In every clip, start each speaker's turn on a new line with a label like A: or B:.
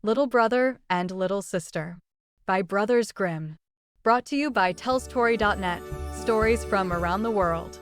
A: Little Brother and Little Sister by Brothers Grimm. Brought to you by TellStory.net, stories from around the world.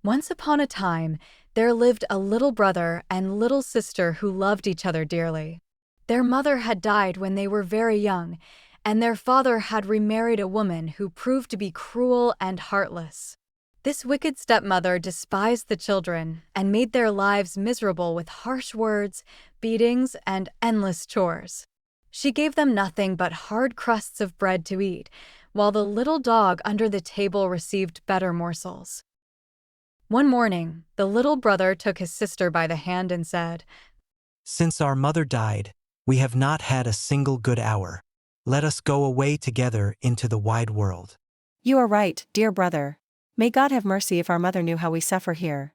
A: Once upon a time, there lived a little brother and little sister who loved each other dearly. Their mother had died when they were very young, and their father had remarried a woman who proved to be cruel and heartless. This wicked stepmother despised the children and made their lives miserable with harsh words, beatings, and endless chores. She gave them nothing but hard crusts of bread to eat, while the little dog under the table received better morsels. One morning, the little brother took his sister by the hand and said,
B: "Since our mother died, we have not had a single good hour. Let us go away together into the wide world."
C: "You are right, dear brother. May God have mercy if our mother knew how we suffer here."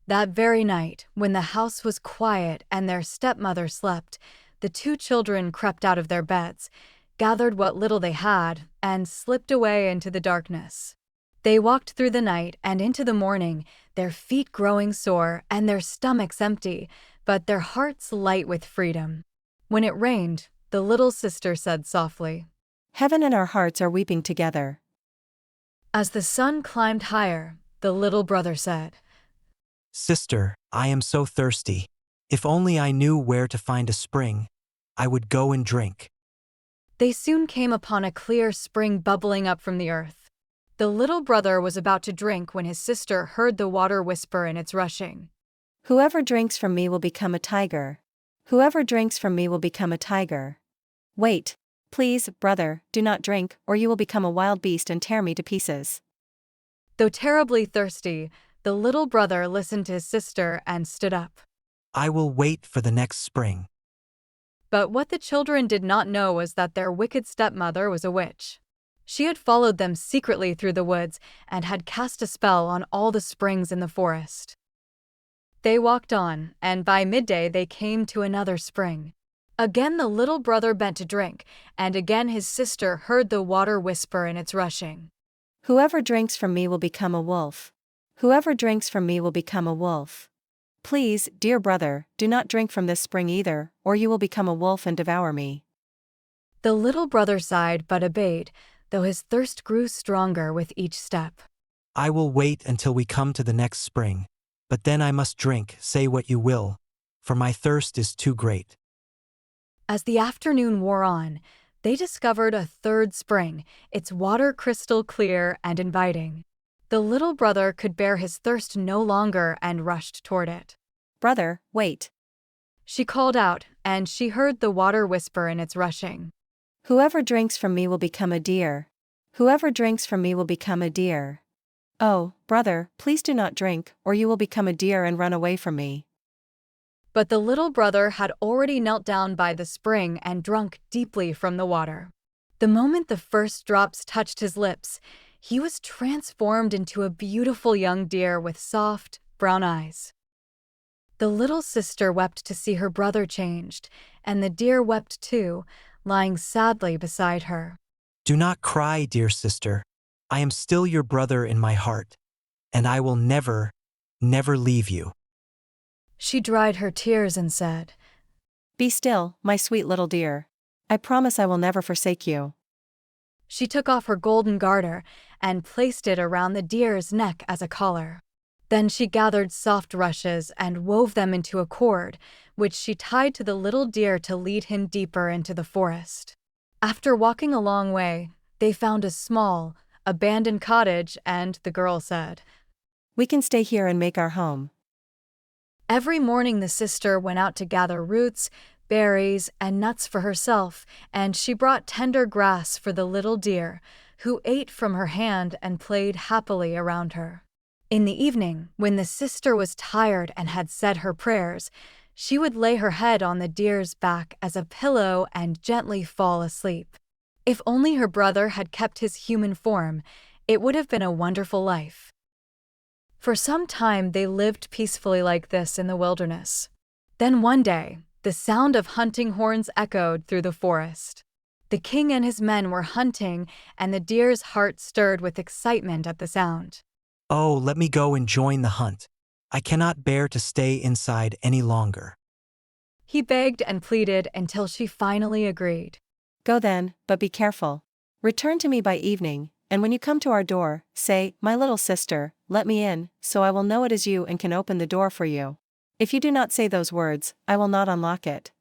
A: That very night, when the house was quiet and their stepmother slept, the two children crept out of their beds, gathered what little they had, and slipped away into the darkness. They walked through the night and into the morning, their feet growing sore and their stomachs empty, but their hearts light with freedom. When it rained, the little sister said softly,
C: "Heaven and our hearts are weeping together."
A: As the sun climbed higher, the little brother said,
B: "Sister, I am so thirsty. If only I knew where to find a spring, I would go and drink."
A: They soon came upon a clear spring bubbling up from the earth. The little brother was about to drink when his sister heard the water whisper in its rushing.
C: "Whoever drinks from me will become a tiger. Whoever drinks from me will become a tiger." "Wait, please, brother, do not drink, or you will become a wild beast and tear me to pieces."
A: Though terribly thirsty, the little brother listened to his sister and stood up.
B: "I will wait for the next spring."
A: But what the children did not know was that their wicked stepmother was a witch. She had followed them secretly through the woods and had cast a spell on all the springs in the forest. They walked on, and by midday they came to another spring. Again the little brother bent to drink, and again his sister heard the water whisper in its rushing.
C: "Whoever drinks from me will become a wolf. Whoever drinks from me will become a wolf. Please, dear brother, do not drink from this spring either, or you will become a wolf and devour me."
A: The little brother sighed but obeyed, though his thirst grew stronger with each step.
B: "I will wait until we come to the next spring, but then I must drink, say what you will, for my thirst is too great."
A: As the afternoon wore on, they discovered a third spring, its water crystal clear and inviting. The little brother could bear his thirst no longer and rushed toward it.
C: "Brother, wait."
A: She called out, and she heard the water whisper in its rushing.
C: "Whoever drinks from me will become a deer. Whoever drinks from me will become a deer." "Oh, brother, please do not drink, or you will become a deer and run away from me."
A: But the little brother had already knelt down by the spring and drunk deeply from the water. The moment the first drops touched his lips, he was transformed into a beautiful young deer with soft, brown eyes. The little sister wept to see her brother changed, and the deer wept too, lying sadly beside her.
B: "Do not cry, dear sister. I am still your brother in my heart, and I will never, never leave you."
A: She dried her tears and said,
C: "Be still, my sweet little deer. I promise I will never forsake you."
A: She took off her golden garter and placed it around the deer's neck as a collar. Then she gathered soft rushes and wove them into a cord, which she tied to the little deer to lead him deeper into the forest. After walking a long way, they found a small, abandoned cottage, and the girl said,
C: "We can stay here and make our home."
A: Every morning the sister went out to gather roots, berries, and nuts for herself, and she brought tender grass for the little deer, who ate from her hand and played happily around her. In the evening, when the sister was tired and had said her prayers, she would lay her head on the deer's back as a pillow and gently fall asleep. If only her brother had kept his human form, it would have been a wonderful life. For some time they lived peacefully like this in the wilderness. Then one day, the sound of hunting horns echoed through the forest. The king and his men were hunting, and the deer's heart stirred with excitement at the sound.
B: "Oh, let me go and join the hunt. I cannot bear to stay inside any longer."
A: He begged and pleaded until she finally agreed.
C: Go then, but be careful. Return to me by evening, and when you come to our door, say, My little sister, let me in, so I will know it is you and can open the door for you. If you do not say those words, I will not unlock it.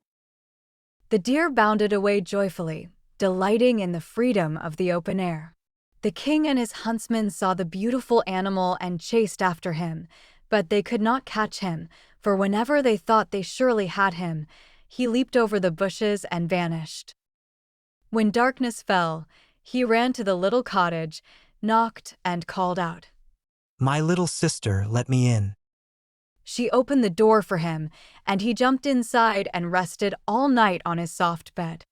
A: The deer bounded away joyfully, delighting in the freedom of the open air. The king and his huntsmen saw the beautiful animal and chased after him, but they could not catch him, for whenever they thought they surely had him, he leaped over the bushes and vanished. When darkness fell, he ran to the little cottage, knocked, and called out.
B: My little sister, let me in.
A: She opened the door for him, and he jumped inside and rested all night on his soft bed.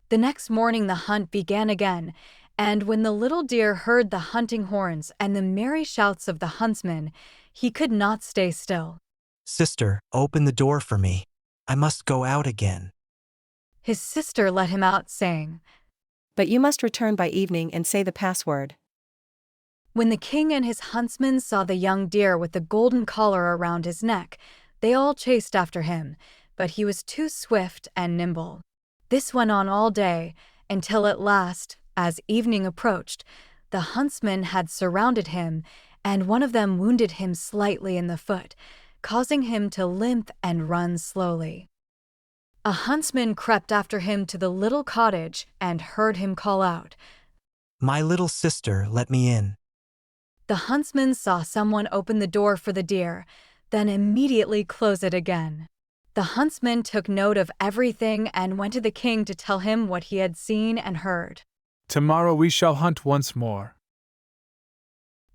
A: The next morning the hunt began again, and when the little deer heard the hunting horns and the merry shouts of the huntsmen, he could not stay still.
B: Sister, open the door for me. I must go out again.
A: His sister let him out, saying,
C: But you must return by evening and say the password.
A: When the king and his huntsmen saw the young deer with the golden collar around his neck, they all chased after him, but he was too swift and nimble. This went on all day, until at last, as evening approached, the huntsmen had surrounded him, and one of them wounded him slightly in the foot, causing him to limp and run slowly. A huntsman crept after him to the little cottage and heard him call out,
B: My little sister, let me in.
A: The huntsman saw someone open the door for the deer, then immediately close it again. The huntsman took note of everything and went to the king to tell him what he had seen and heard.
D: Tomorrow we shall hunt once more.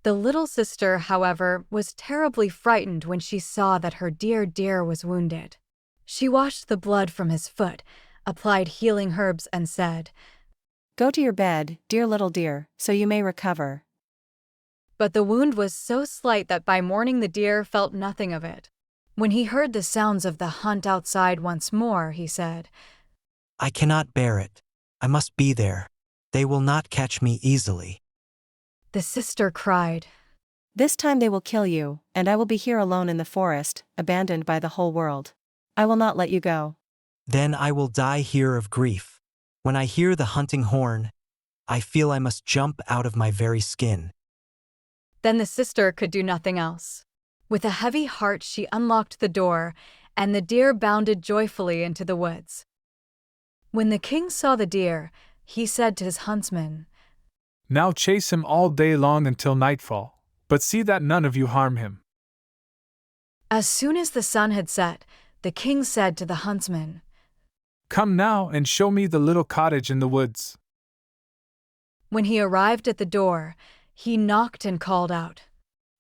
A: The little sister, however, was terribly frightened when she saw that her dear deer was wounded. She washed the blood from his foot, applied healing herbs, and said,
C: Go to your bed, dear little deer, so you may recover.
A: But the wound was so slight that by morning the deer felt nothing of it. When he heard the sounds of the hunt outside once more, he said,
B: I cannot bear it. I must be there. They will not catch me easily.
A: The sister cried,
C: This time they will kill you, and I will be here alone in the forest, abandoned by the whole world. I will not let you go.
B: Then I will die here of grief. When I hear the hunting horn, I feel I must jump out of my very skin.
A: Then the sister could do nothing else. With a heavy heart she unlocked the door, and the deer bounded joyfully into the woods. When the king saw the deer, he said to his huntsman,
D: Now chase him all day long until nightfall, but see that none of you harm him.
A: As soon as the sun had set, the king said to the huntsman,
D: Come now and show me the little cottage in the woods.
A: When he arrived at the door, he knocked and called out,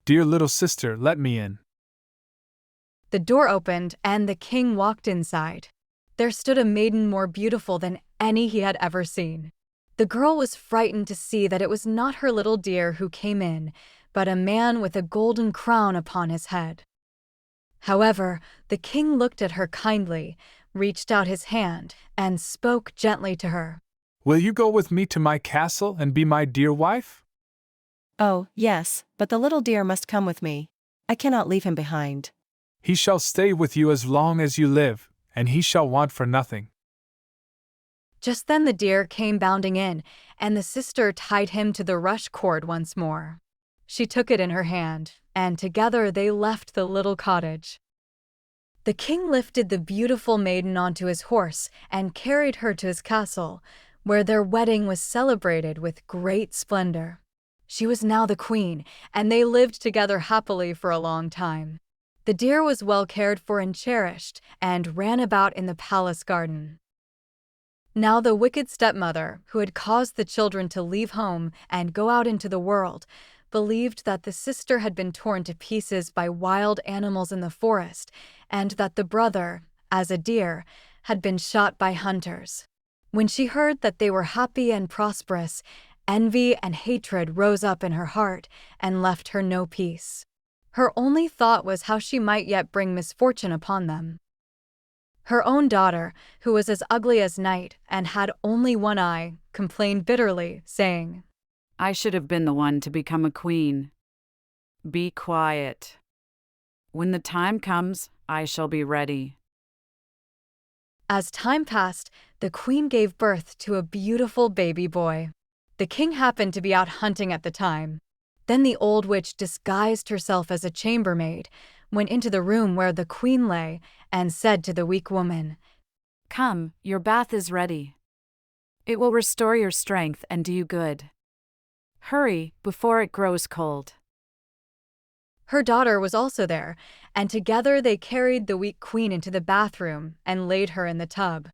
D: Dear little sister, let me in.
A: The door opened, and the king walked inside. There stood a maiden more beautiful than any he had ever seen. The girl was frightened to see that it was not her little deer who came in, but a man with a golden crown upon his head. However, the king looked at her kindly, reached out his hand, and spoke gently to her.
D: Will you go with me to my castle and be my dear wife?
C: Oh, yes, but the little deer must come with me. I cannot leave him behind.
D: He shall stay with you as long as you live, and he shall want for nothing.
A: Just then the deer came bounding in, and the sister tied him to the rush cord once more. She took it in her hand, and together they left the little cottage. The king lifted the beautiful maiden onto his horse and carried her to his castle, where their wedding was celebrated with great splendor. She was now the queen, and they lived together happily for a long time. The deer was well cared for and cherished, and ran about in the palace garden. Now the wicked stepmother, who had caused the children to leave home and go out into the world, believed that the sister had been torn to pieces by wild animals in the forest, and that the brother, as a deer, had been shot by hunters. When she heard that they were happy and prosperous, envy and hatred rose up in her heart and left her no peace. Her only thought was how she might yet bring misfortune upon them. Her own daughter, who was as ugly as night and had only one eye, complained bitterly, saying,
E: I should have been the one to become a queen. Be quiet. When the time comes, I shall be ready.
A: As time passed, the queen gave birth to a beautiful baby boy. The king happened to be out hunting at the time. Then the old witch disguised herself as a chambermaid, went into the room where the queen lay, and said to the weak woman,
E: Come, your bath is ready. It will restore your strength and do you good. Hurry, before it grows cold.
A: Her daughter was also there, and together they carried the weak queen into the bathroom and laid her in the tub.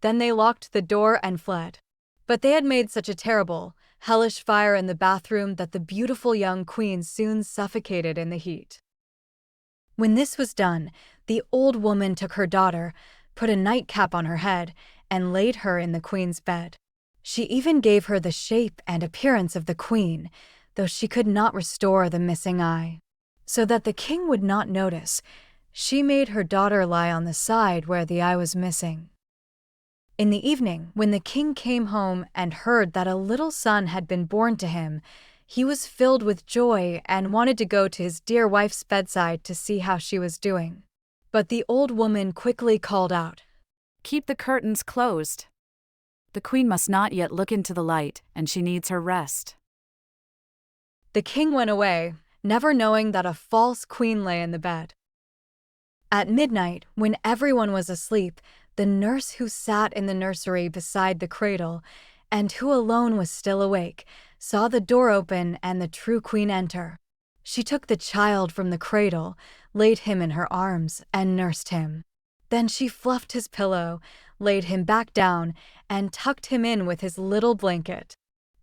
A: Then they locked the door and fled. But they had made such a terrible, hellish fire in the bathroom that the beautiful young queen soon suffocated in the heat. When this was done, the old woman took her daughter, put a nightcap on her head, and laid her in the queen's bed. She even gave her the shape and appearance of the queen, though she could not restore the missing eye. So that the king would not notice, she made her daughter lie on the side where the eye was missing. In the evening, when the king came home and heard that a little son had been born to him, he was filled with joy and wanted to go to his dear wife's bedside to see how she was doing. But the old woman quickly called out,
E: Keep the curtains closed. The queen must not yet look into the light, and she needs her rest.
A: The king went away, never knowing that a false queen lay in the bed. At midnight, when everyone was asleep, the nurse who sat in the nursery beside the cradle, and who alone was still awake, saw the door open and the true queen enter. She took the child from the cradle, laid him in her arms, and nursed him. Then she fluffed his pillow, laid him back down, and tucked him in with his little blanket.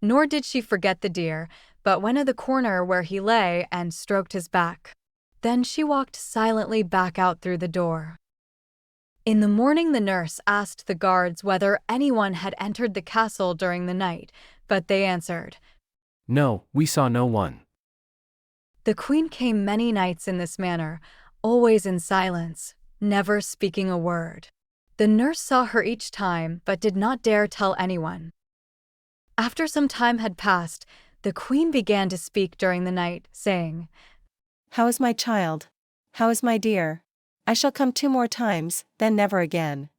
A: Nor did she forget the dear, but went to the corner where he lay and stroked his back. Then she walked silently back out through the door. In the morning the nurse asked the guards whether anyone had entered the castle during the night, but they answered,
F: No, we saw no one.
A: The queen came many nights in this manner, always in silence, never speaking a word. The nurse saw her each time, but did not dare tell anyone. After some time had passed, the queen began to speak during the night, saying,
C: How is my child? How is my dear? I shall come 2 more times, then never again.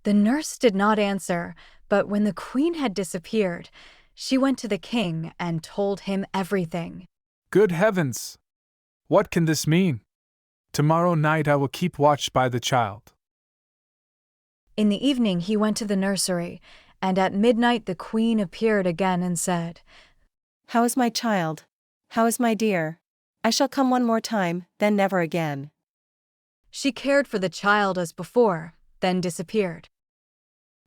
A: The nurse did not answer, but when the queen had disappeared, she went to the king and told him everything.
D: Good heavens! What can this mean? Tomorrow night I will keep watch by the child.
A: In the evening he went to the nursery, and at midnight the queen appeared again and said,
C: How is my child? How is my dear? I shall come 1 more time, then never again.
A: She cared for the child as before, then disappeared.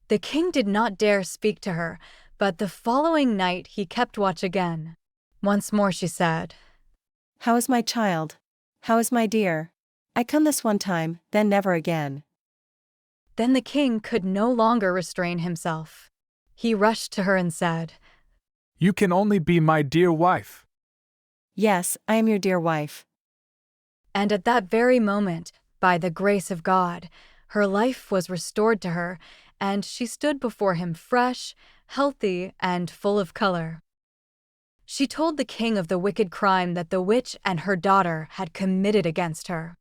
A: The king did not dare speak to her, but the following night he kept watch again. Once more she said,
C: How is my child? How is my dear? I come this 1 time, then never again.
A: Then the king could no longer restrain himself. He rushed to her and said,
D: You can only be my dear wife.
C: Yes, I am your dear wife.
A: And at that very moment, by the grace of God, her life was restored to her, and she stood before him fresh, healthy, and full of color. She told the king of the wicked crime that the witch and her daughter had committed against her.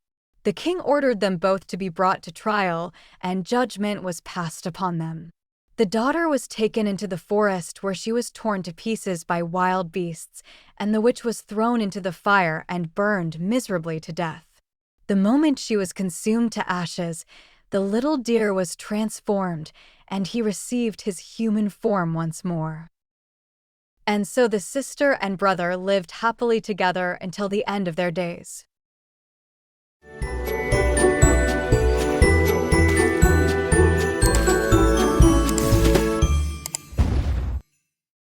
A: The king ordered them both to be brought to trial, and judgment was passed upon them. The daughter was taken into the forest where she was torn to pieces by wild beasts, and the witch was thrown into the fire and burned miserably to death. The moment she was consumed to ashes, the little deer was transformed, and he received his human form once more. And so the sister and brother lived happily together until the end of their days.